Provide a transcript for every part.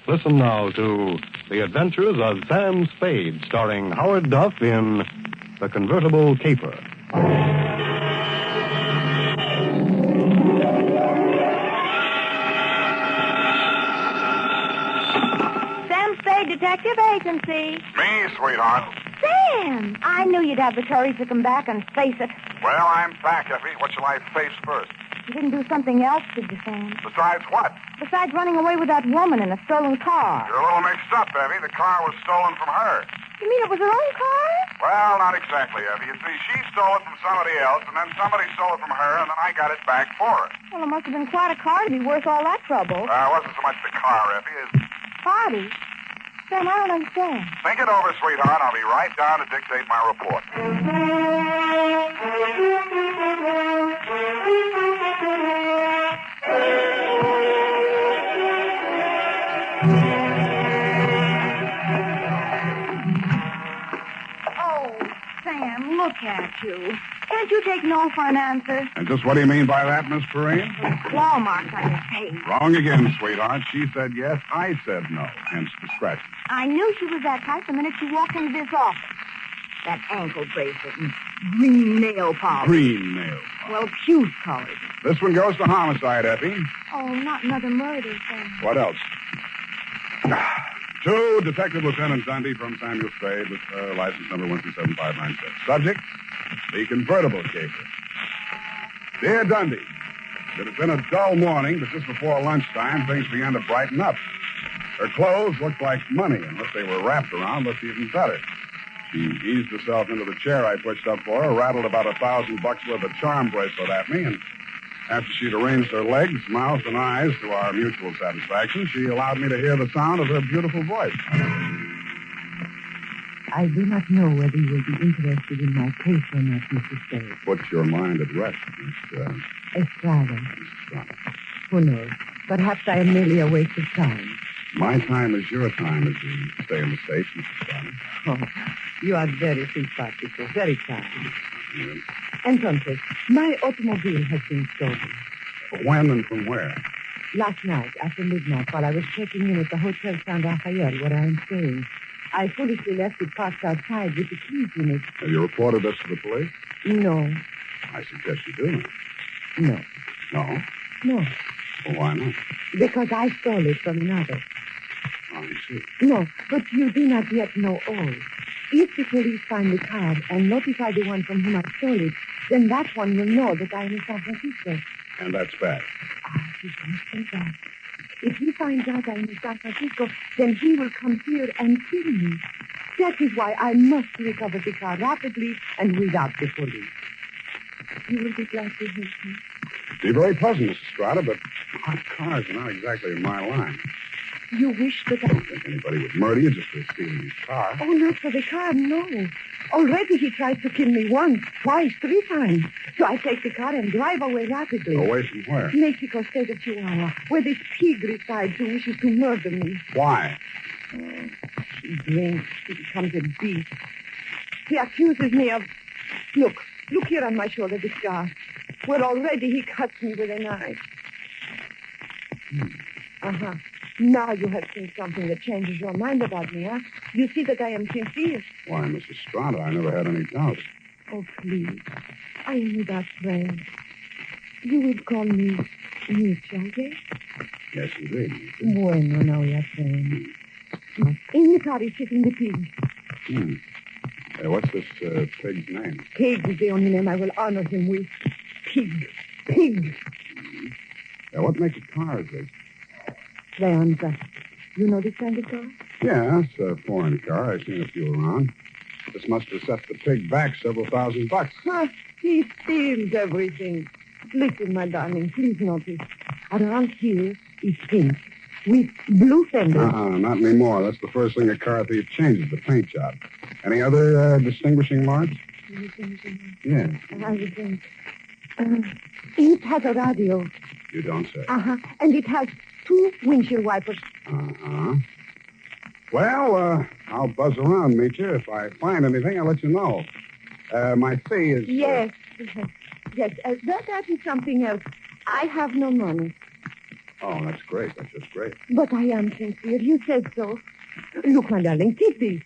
Listen now to The Adventures of Sam Spade, starring Howard Duff in The Convertible Caper. Sam Spade Detective Agency. Me, sweetheart. Sam, I knew you'd have the courage to come back and face it. Well, I'm back, Effie. What shall I face first? You didn't do something else, did you, Sam? Besides what? Besides running away with that woman in a stolen car. You're a little mixed up, Effie. The car was stolen from her. You mean it was her own car? Well, not exactly, Effie. You see, she stole it from somebody else, and then somebody stole it from her, and then I got it back for her. Well, it must have been quite a car to be worth all that trouble. It wasn't so much the car, Effie, as... Party? Sam, I don't understand. Think it over, sweetheart. I'll be right down to dictate my report. Oh, Sam, look at you. Can't you take no for an answer? And just what do you mean by that, Miss Perrine? Claw marks on your face. Wrong again, sweetheart. She said yes, I said no. Hence the scratch. I knew she was that type the minute she walked into this office. That ankle bracelet and green nail polish. Green nail. Well, puce colored. This one goes to homicide, Effie. Oh, not another murder, Sam. What else? To Detective Lieutenant Dundee from Samuel Spade with license number 127596. Subject, the Convertible Caper. Dear Dundee, it had been a dull morning, but just before lunchtime, things began to brighten up. Her clothes looked like money, and what they were wrapped around looked even better. She eased herself into the chair I pushed up for her, rattled about $1,000 worth of charm bracelet at me, and after she'd arranged her legs, mouth, and eyes to our mutual satisfaction, she allowed me to hear the sound of her beautiful voice. I do not know whether you will be interested in my case or not, Mr. Spade. Put your mind at rest, Miss Estrada. Estrada. Who knows? Perhaps I am merely a waste of time. My time is your time as we stay in the States, Mrs. Estrada. Oh, you are very simpatico, very kind. Yes. Entonces, my automobile has been stolen. When and from where? Last night, after midnight, while I was checking in at the Hotel San Rafael, where I am staying, I foolishly left it parked outside with the keys in it. Have you reported this to the police? No. I suggest you do. No. No? No. Well, why not? Because I stole it from another. Oh, I see. No, but you do not yet know all. If the police find the car and notify the one from whom I stole it, then that one will know that I am in San Francisco. And that's bad. You don't say that. If he finds out I'm in San Francisco, then he will come here and kill me. That is why I must recover the car rapidly and without the police. You will be glad to help me. Be very pleasant, Mrs. Estrada, but hot cars are not exactly in my line. You wish that I don't think anybody would murder you just for stealing his car. Oh, not for the car, no. Already he tried to kill me once, twice, 3 times. So I take the car and drive away rapidly. Away from where? Mexico State of Chihuahua, where this pig resides who wishes to murder me. Why? He drinks. He becomes a beast. He accuses me of... Look here on my shoulder, this scar, where already he cuts me with a knife. Uh-huh. Now you have seen something that changes your mind about me, huh? You see that I am sincere. Why, Mrs. Estrada, I never had any doubts. Oh, please. I am without friends. You would call me Mitch, I guess? Yes, indeed. Bueno, now we are friends. In the car is sitting the pig. What's this pig's name? Pig is the only name I will honor him with. Pig. Pig. What make of car is this? Leonza. You know this kind of car? Yeah, it's a foreign car. I've seen a few around. This must have set the pig back several $1,000. Huh, he steals everything. Listen, my darling, please notice. Around here is pink with blue fenders. Not anymore. That's the first thing a car thief changes, the paint job. Any other distinguishing marks? Yeah. I think. It has a radio. You don't say. And it has 2 windshield wipers. Well, I'll buzz around, meet you. If I find anything, I'll let you know. My fee is... Yes. Yes, that is something else. I have no money. Oh, that's great. That's just great. But I am sincere. You said so. Look, my darling, take this.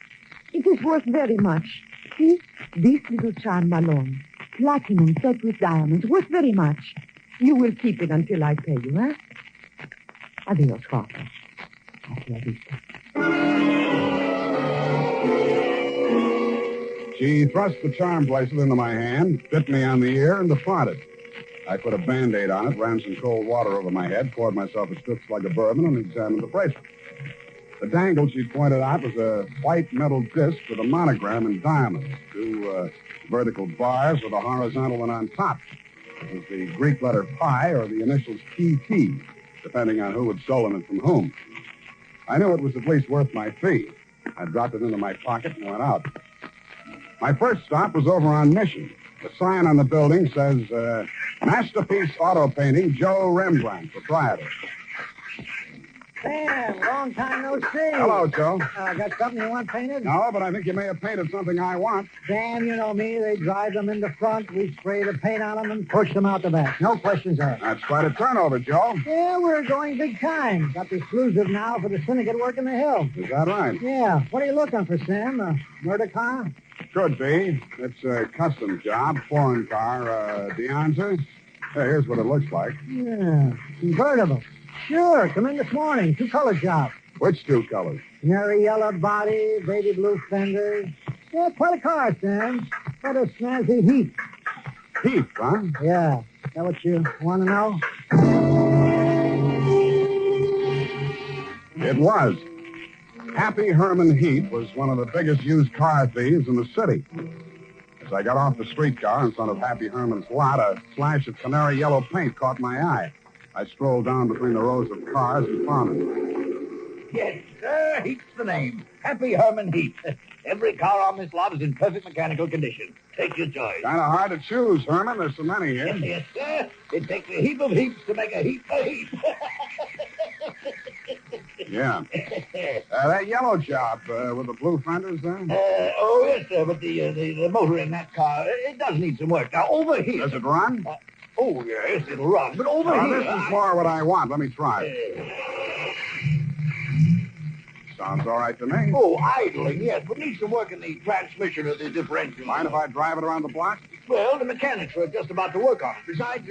It is worth very much. See? This little charm alone. Platinum set with diamonds. Worth very much. You will keep it until I pay you, eh? Adios, Father. Hasta la vista. She thrust the charm bracelet into my hand, bit me on the ear, and departed. I put a Band-Aid on it, ran some cold water over my head, poured myself a stiff slug of bourbon, and examined the bracelet. The dangle she pointed out was a white metal disc with a monogram in diamonds, two vertical bars with a horizontal one on top. It was the Greek letter pi or the initials PT, depending on who had stolen it from whom. I knew it was at least worth my fee. I dropped it into my pocket and went out. My first stop was over on Mission. The sign on the building says, Masterpiece Auto Painting, Joe Rembrandt, proprietor. Sam, long time no see. Hello, Joe. Got something you want painted? No, but I think you may have painted something I want. Sam, you know me. They drive them in the front. We spray the paint on them and push them out the back. No questions asked. That's quite a turnover, Joe. Yeah, we're going big time. Got the exclusive now for the syndicate work in the hills. Is that right? Yeah. What are you looking for, Sam? A murder car? Could be. It's a custom job, foreign car, Deonza. Hey, here's what it looks like. Yeah. Convertible. Sure. Come in this morning. 2-color job. Which two colors? Canary yellow body, baby blue fenders. Yeah, quite a car, Sam. Got a snazzy heat. Heath, huh? Yeah. Is that what you want to know? It was. Happy Herman Heath was one of the biggest used car thieves in the city. As I got off the streetcar in front of Happy Herman's lot, a flash of canary yellow paint caught my eye. I strolled down between the rows of cars and found him. Yes, sir. Heath's the name. Happy Herman Heath. Every car on this lot is in perfect mechanical condition. Take your choice. Kind of hard to choose, Herman. There's so many here. Yes, sir. It takes a heap of heaps to make a heap of heap. Yeah. That yellow job with the blue fenders there? Oh, yes, sir, but the motor in that car, it does need some work. Now, over here... Does it run? Oh, yes, it'll run, but over here... This is more what I want. Let me try. Sounds all right to me. Oh, idling, yes, but needs some work in the transmission of the differential. Mind if I drive it around the block? Well, the mechanics are just about to work on it. Besides,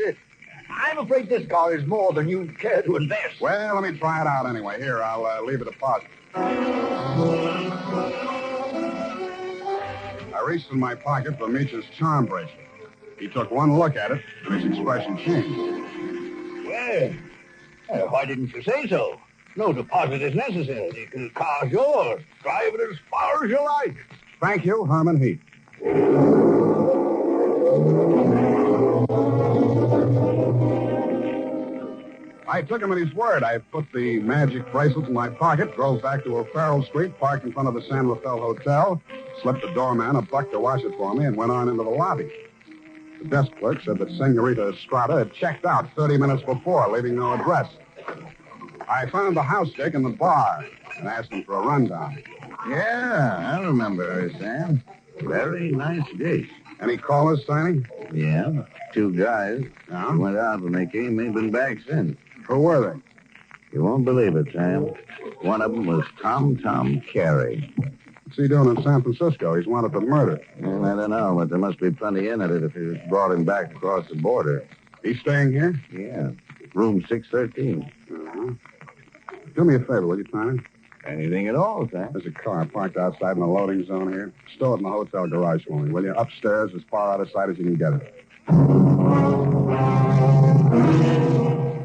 I'm afraid this car is more than you care to invest. Well, let me try it out anyway. Here, I'll leave a deposit. I reached in my pocket for Meech's charm bracelet. He took one look at it, and his expression changed. Well, why didn't you say so? No deposit is necessary. The car's yours. Drive it as far as you like. Thank you, Herman Heath. I took him at his word. I put the magic bracelet in my pocket, drove back to O'Farrell Street, parked in front of the San Rafael Hotel, slipped the doorman a buck to wash it for me, and went on into the lobby. The desk clerk said that Senorita Estrada had checked out 30 minutes before, leaving no address. I found the house dick in the bar and asked him for a rundown. Yeah, I remember her, Sam. Very nice dish. Any callers, Tiny? Yeah, 2 guys. Yeah? They went out when they came. Ain't been back since. Who were they? You won't believe it, Sam. One of them was Tom Carey. What's he doing in San Francisco? He's wanted for murder. Well, I don't know, but there must be plenty in it if you brought him back across the border. He's staying here? Yeah, room 613. Uh-huh. Do me a favor, will you, Tiny? Anything at all, Sam. There's a car parked outside in the loading zone here. Stow it in the hotel garage for me, will you? Upstairs, as far out of sight as you can get it.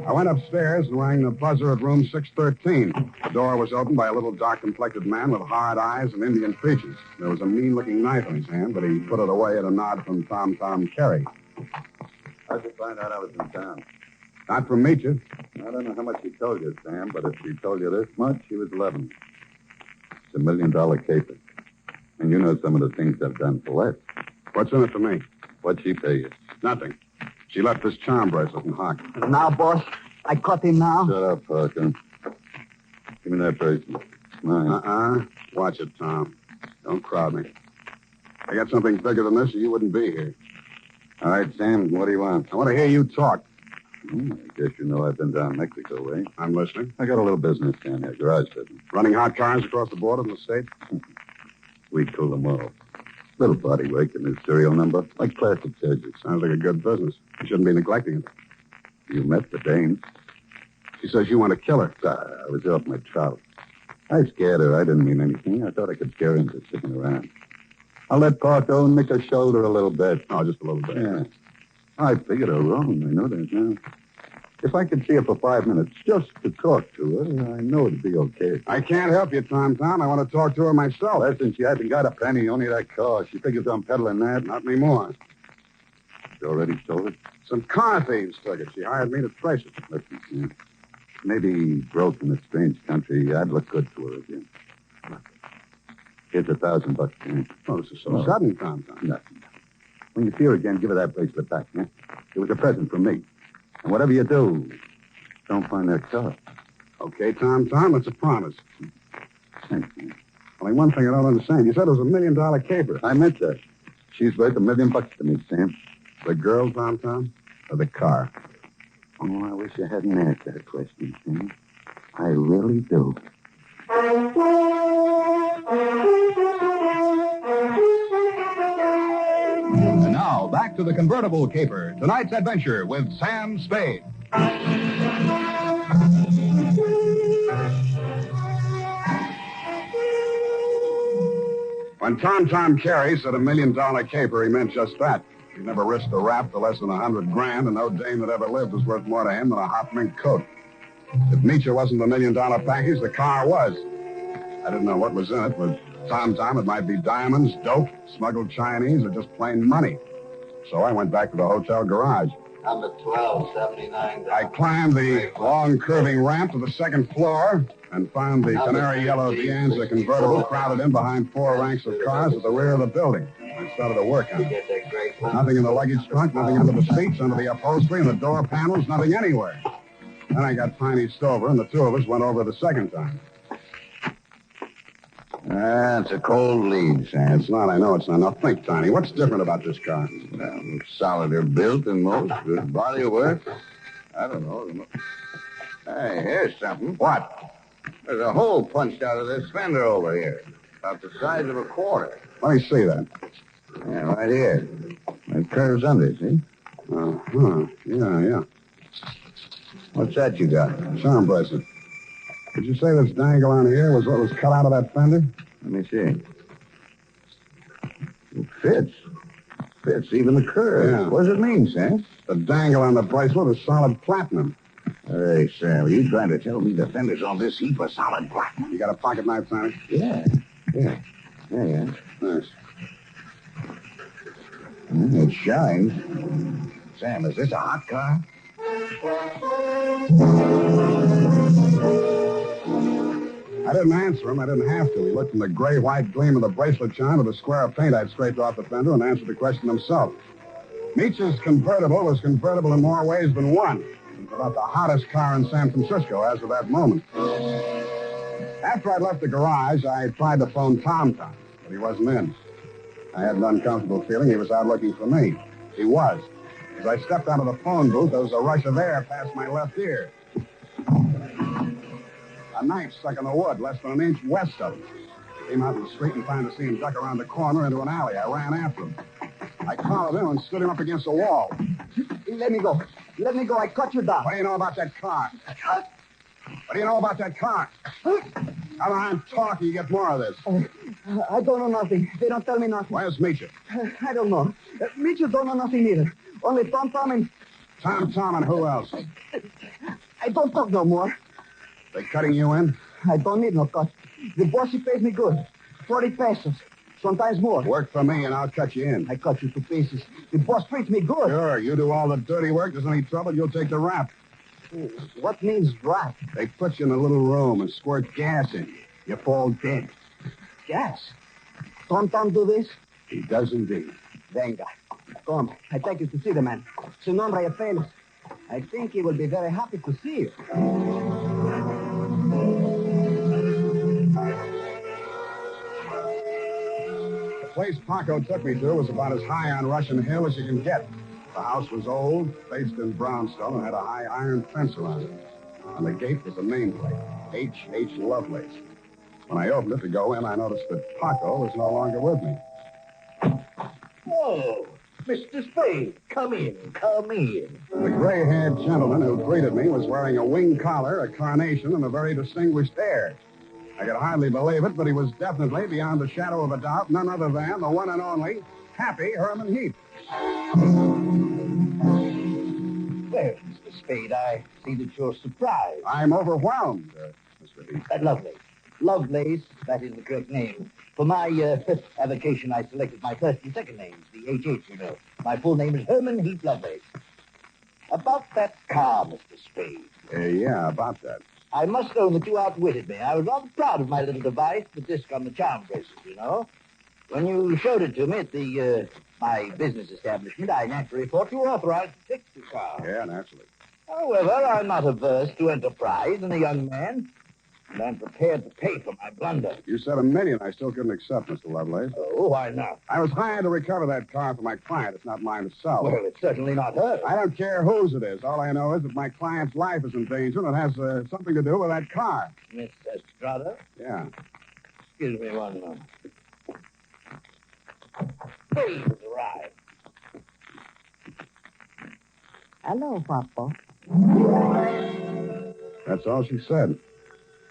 I went upstairs and rang the buzzer at room 613. The door was opened by a little dark-complected man with hard eyes and Indian features. There was a mean-looking knife in his hand, but he put it away at a nod from Tom Carey. How'd you find out I was in town? Not from Meecha. I don't know how much he told you, Sam, but if he told you this much, he was 11. It's $1 million caper. And you know some of the things I've done for less. What's in it for me? What'd she pay you? Nothing. She left this charm bracelet in Hock. Now, boss, I caught him now. Shut up, Parker. Give me that bracelet. Mine. Watch it, Tom. Don't crowd me. I got something bigger than this, or you wouldn't be here. All right, Sam, what do you want? I want to hear you talk. I guess you know I've been down Mexico way. I'm listening. I got a little business down there, garage business. Running hot cars across the border from the States? We cool them all. Little body work and his serial number, like plastic surgery. Sounds like a good business. You shouldn't be neglecting it. You met the dame. She says you want to kill her. I was off my trout. I scared her. I didn't mean anything. I thought I could scare her into sticking around. I let Parko nick her shoulder a little bit. Oh, just a little bit. Yeah. I figured her wrong. I know that now. If I could see her for 5 minutes just to talk to her, I know it'd be okay. I can't help you, Tom. I want to talk to her myself. Listen, she hasn't got a penny, only that car. She figures I'm peddling that. Not anymore. She already stole it? Some car thieves took it. She hired me to trace it. Listen, Sam. Maybe broke in a strange country. I'd look good to her again. Here's $1,000, Sam. Oh, this is so sudden, Tom. Nothing. When you see her again, give her that bracelet back, huh? It was a present from me. And whatever you do, don't find that car. Okay, Tom, that's a promise. Thanks, man. Only one thing I don't understand. You said it was $1 million caper. I meant that. She's worth $1 million to me, Sam. The girl, Tom? Or the car? Oh, I wish I hadn't asked that question, Sam. I really do. And now, back to the Convertible Caper. Tonight's adventure with Sam Spade. When Tom Carey said $1 million caper, he meant just that. He never risked a rap for less than $100,000, and no dame that ever lived was worth more to him than a hot mink coat. If Nietzsche wasn't the $1 million package, the car was. I didn't know what was in it, but Tom, it might be diamonds, dope, smuggled Chinese, or just plain money. So I went back to the hotel garage. Number 1279. I climbed the long, curving ramp to the second floor and found the canary yellow Dianza convertible crowded in behind 4 ranks of cars at the rear of the building. I started to work on it. Nothing in the luggage trunk, nothing under the seats, under the upholstery, and the door panels, nothing anywhere. Then I got Tiny Stover, and the two of us went over the second time. It's a cold lead, Sam. It's not, I know it's not. Now think, Tiny, what's different about this car? Well, solider built than most. Good body work. I don't know. Hey, here's something. What? There's a hole punched out of this fender over here. About the size of a quarter. Let me see that. Yeah, right here. It curves under, see? Uh-huh. Yeah. What's that you got? Charm bracelet. Did you say this dangle on here was what was cut out of that fender? Let me see. It fits. Fits even the curve. Yeah. What does it mean, Sam? The dangle on the bracelet is solid platinum. Hey, Sam, are you trying to tell me the fenders on this heap are solid platinum? You got a pocket knife, Tiny? Yeah. Nice. It shines. Sam, is this a hot car? I didn't answer him. I didn't have to. He looked from the gray-white gleam of the bracelet shine to the square of paint I'd scraped off the fender and answered the question himself. Nietzsche's convertible was convertible in more ways than one. It was about the hottest car in San Francisco as of that moment. After I'd left the garage, I tried to phone Tom, but he wasn't in. I had an uncomfortable feeling he was out looking for me. He was. As I stepped out of the phone booth, there was a rush of air past my left ear. A knife stuck in the wood, less than an inch west of him. I came out in the street and found to see him duck around the corner into an alley. I ran after him. I collared him and stood him up against the wall. Let me go. I cut you down. What do you know about that car? What do you know about that car? Come on, talk, and you get more of this. I don't know nothing. They don't tell me nothing. Where's Misha? I don't know. Mitchell don't know nothing either. Only Tom and... Tom, and who else? I don't talk no more. They cutting you in? I don't need no cut. The boss, he pays me good. 40 pesos. Sometimes more. Work for me, and I'll cut you in. I cut you to pieces. The boss treats me good. Sure, you do all the dirty work. There's any trouble, you'll take the rap. What means rap? They put you in a little room and squirt gas in you. You fall dead. Gas? Tom do this? He does indeed. Venga. Come, I take you to see the man. Su nombre es Felix. I think he will be very happy to see you. The place Paco took me to was about as high on Russian Hill as you can get. The house was old, faced in brownstone, and had a high iron fence around it. On the gate was a nameplate, H. Lovelace. When I opened it to go in, I noticed that Paco was no longer with me. Oh, Mr. Spade, come in. The gray-haired gentleman who greeted me was wearing a wing collar, a carnation, and a very distinguished air. I could hardly believe it, but he was definitely, beyond a shadow of a doubt, none other than the one and only Happy Herman Heap. Well, Mr. Spade, I see that you're surprised. I'm overwhelmed, Mr. Heap. Lovelace, that is the correct name. For my avocation, I selected my first and second names, the HH, you know. My full name is Herman Heap Lovelace. About that car, Mr. Spade. Yeah, about that. I must own that you outwitted me. I was rather proud of my little device, the disc on the charm bracelet, you know. When you showed it to me at the my business establishment, I naturally thought you were authorized to fix the car. Yeah, naturally. However, I'm not averse to enterprise in a young man, and I'm prepared to pay for my blunder. You said $1 million. I still couldn't accept, Mr. Lovelace. Oh, why not? I was hired to recover that car for my client. It's not mine to sell. Well, it's certainly not hers. I don't care whose it is. All I know is that my client's life is in danger, and it has something to do with that car. Miss Estrada? Yeah. Excuse me one moment. Spade has arrived. Hello, Papa. That's all she said.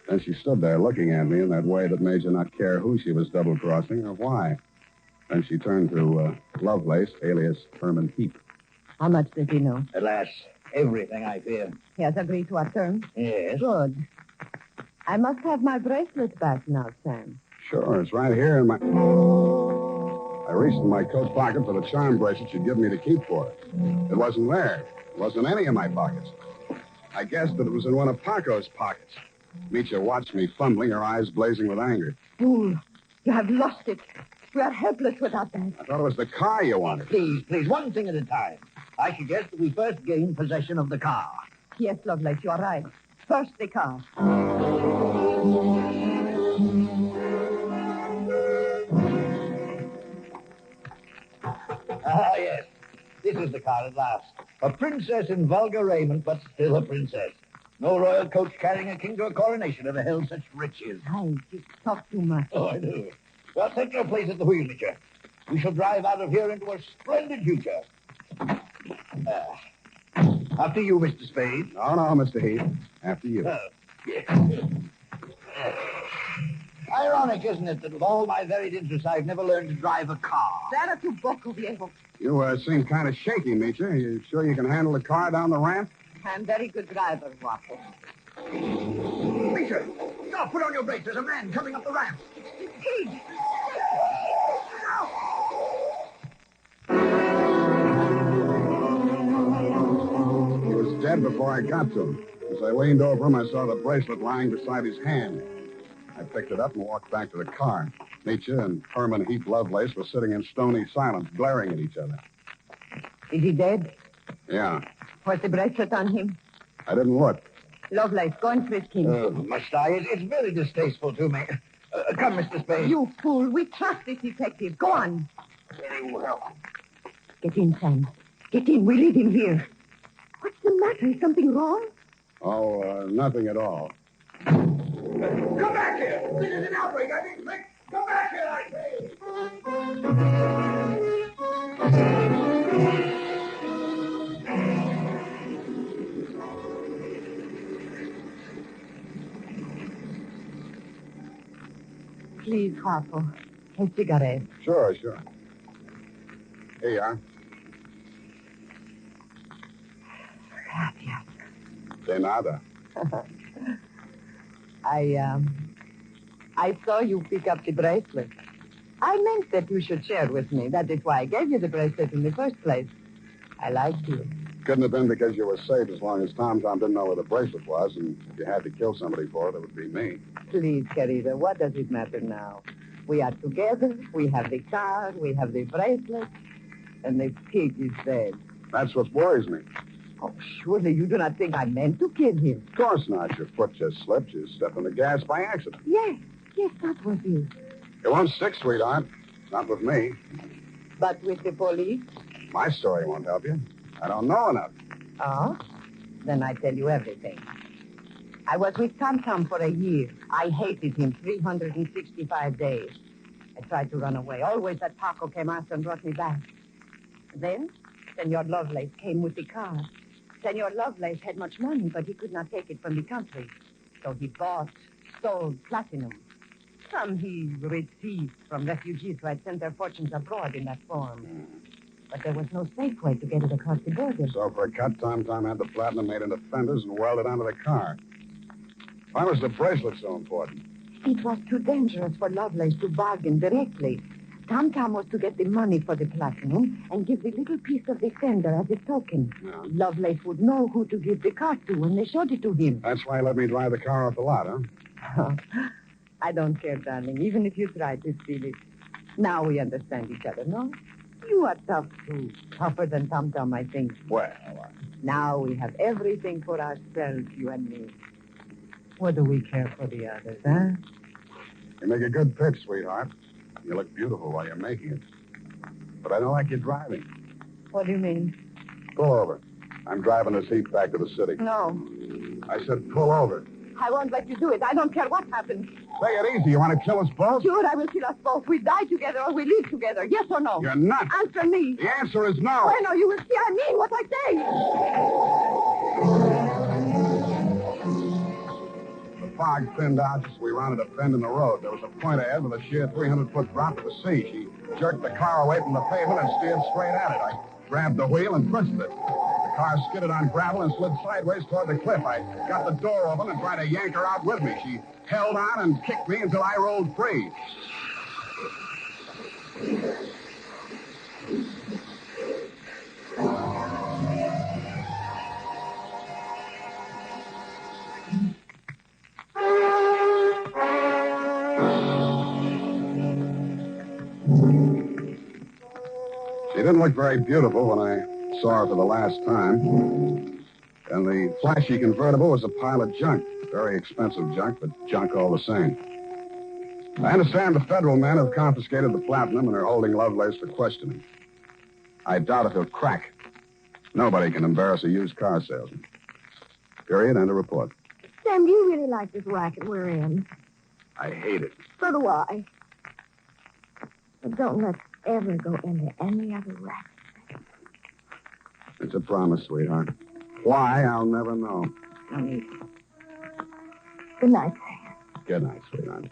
Then she stood there looking at me in that way that made you not care who she was double-crossing or why. Then she turned to Lovelace, alias Herman Heap. How much does he know? Alas, everything, I fear. He has agreed to our terms? Yes. Good. I must have my bracelet back now, Sam. Sure, it's right here in my... I reached in my coat pocket for the charm bracelet she'd given me to keep for her. It wasn't there. It wasn't in any of my pockets. I guessed that it was in one of Paco's pockets. Mitya watched me fumbling, her eyes blazing with anger. Fool, you have lost it. We are helpless without that. I thought it was the car you wanted. Please, one thing at a time. I suggest that we first gain possession of the car. Yes, Lovelace, you are right. First the car. Ah, yes. This is the car at last. A princess in vulgar raiment, but still a princess. No royal coach carrying a king to a coronation ever held such riches. I just talk too much. Oh, I do. Well, take your place at the wheel, Mitchell. We shall drive out of here into a splendid future. After you, Mr. Spade. No, Mr. Heap. After you. Yes. Ironic, isn't it, that with all my varied interests, I've never learned to drive a car. Será tu poco, viejo. You seem kind of shaky, Mitya. You sure you can handle the car down the ramp? I'm very good driver, Guapo. Mitchell, stop! Put on your brakes. There's a man coming up the ramp. Pig! He was dead before I got to him. As I leaned over him, I saw the bracelet lying beside his hand. I picked it up and walked back to the car. Mitya and Herman Heap Lovelace were sitting in stony silence, glaring at each other. Is he dead? Yeah. Was the bracelet on him? I didn't look. Lovelace, go and frisk him. Must I? It's very distasteful to me. Come, Mr. Spade. You fool. We trust this detective. Go on. Very well. Get in, Sam. Get in. We leave him here. What's the matter? Is something wrong? Oh, nothing at all. Come back here! This is an outbreak. I mean, come back here, I say! Please, Guapo. A cigarette. Sure. Here you are. Gracias. De nada. I saw you pick up the bracelet. I meant that you should share with me. That is why I gave you the bracelet in the first place. I liked you. Couldn't have been because you were safe as long as Tom didn't know where the bracelet was, and if you had to kill somebody for it, it would be me. Please, querida, what does it matter now? We are together, we have the car, we have the bracelet, and the pig is dead. That's what worries me. Oh, surely you do not think I meant to kill him. Of course not. Your foot just slipped. You stepped on the gas by accident. Yes, that was it. It won't stick, sweetheart. Not with me. But with the police? My story won't help you. I don't know enough. Oh? Then I tell you everything. I was with Tom Tom for a year. I hated him 365 days. I tried to run away. Always that Paco came after and brought me back. Then, Senor Lovelace came with the car. Senor Lovelace had much money, but he could not take it from the country. So he stole platinum. Some he received from refugees who had sent their fortunes abroad in that form. But there was no safe way to get it across the border. So for a cut, Tom had the platinum made into fenders and welded onto the car. Why was the bracelet so important? It was too dangerous for Lovelace to bargain directly. Tom was to get the money for the platinum and give the little piece of the fender as a token. Yeah. Lovelace would know who to give the car to when they showed it to him. That's why he let me drive the car off the lot, huh? I don't care, darling, even if you tried to steal it. Now we understand each other, no? You are tough, too. Tougher than Tom, I think. Well, Now we have everything for ourselves, you and me. What do we care for the others, huh? you make a good pitch, sweetheart. You look beautiful while you're making it. But I don't like you driving. What do you mean? Pull over. I'm driving this heap back to the city. No. I said pull over. I won't let you do it. I don't care what happens. Take it easy. You want to kill us both? Sure, I will kill us both. We die together or we leave together. Yes or no? You're nuts. Answer me. The answer is no. Bueno, you will see I mean what I say. The fog thinned out just as we rounded a bend in the road. There was a point ahead with a sheer 300-foot drop to the sea. She jerked the car away from the pavement and steered straight at it. I grabbed the wheel and pushed it. The car skidded on gravel and slid sideways toward the cliff. I got the door open and tried to yank her out with me. She held on and kicked me until I rolled free. She didn't look very beautiful when I saw her for the last time. And the flashy convertible was a pile of junk. Very expensive junk, but junk all the same. I understand the federal men have confiscated the platinum and are holding Lovelace for questioning. I doubt if he'll crack. Nobody can embarrass a used car salesman. Period. End of report. Sam, do you really like this racket we're in? I hate it. So do I. But don't let's ever go into any other racket. It's a promise, sweetheart. Why, I'll never know. No need. Good night, Sam. Good night, sweetheart.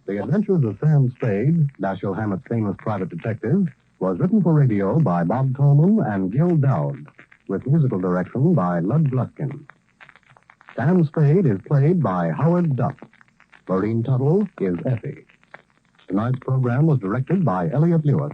The Adventures of Sam Spade, Dashiell Hammett's famous private detective, was written for radio by Bob Tolman and Gil Dowd, with musical direction by Lud Gluskin. Sam Spade is played by Howard Duff. Maureen Tuttle is Effie. Tonight's program was directed by Elliott Lewis.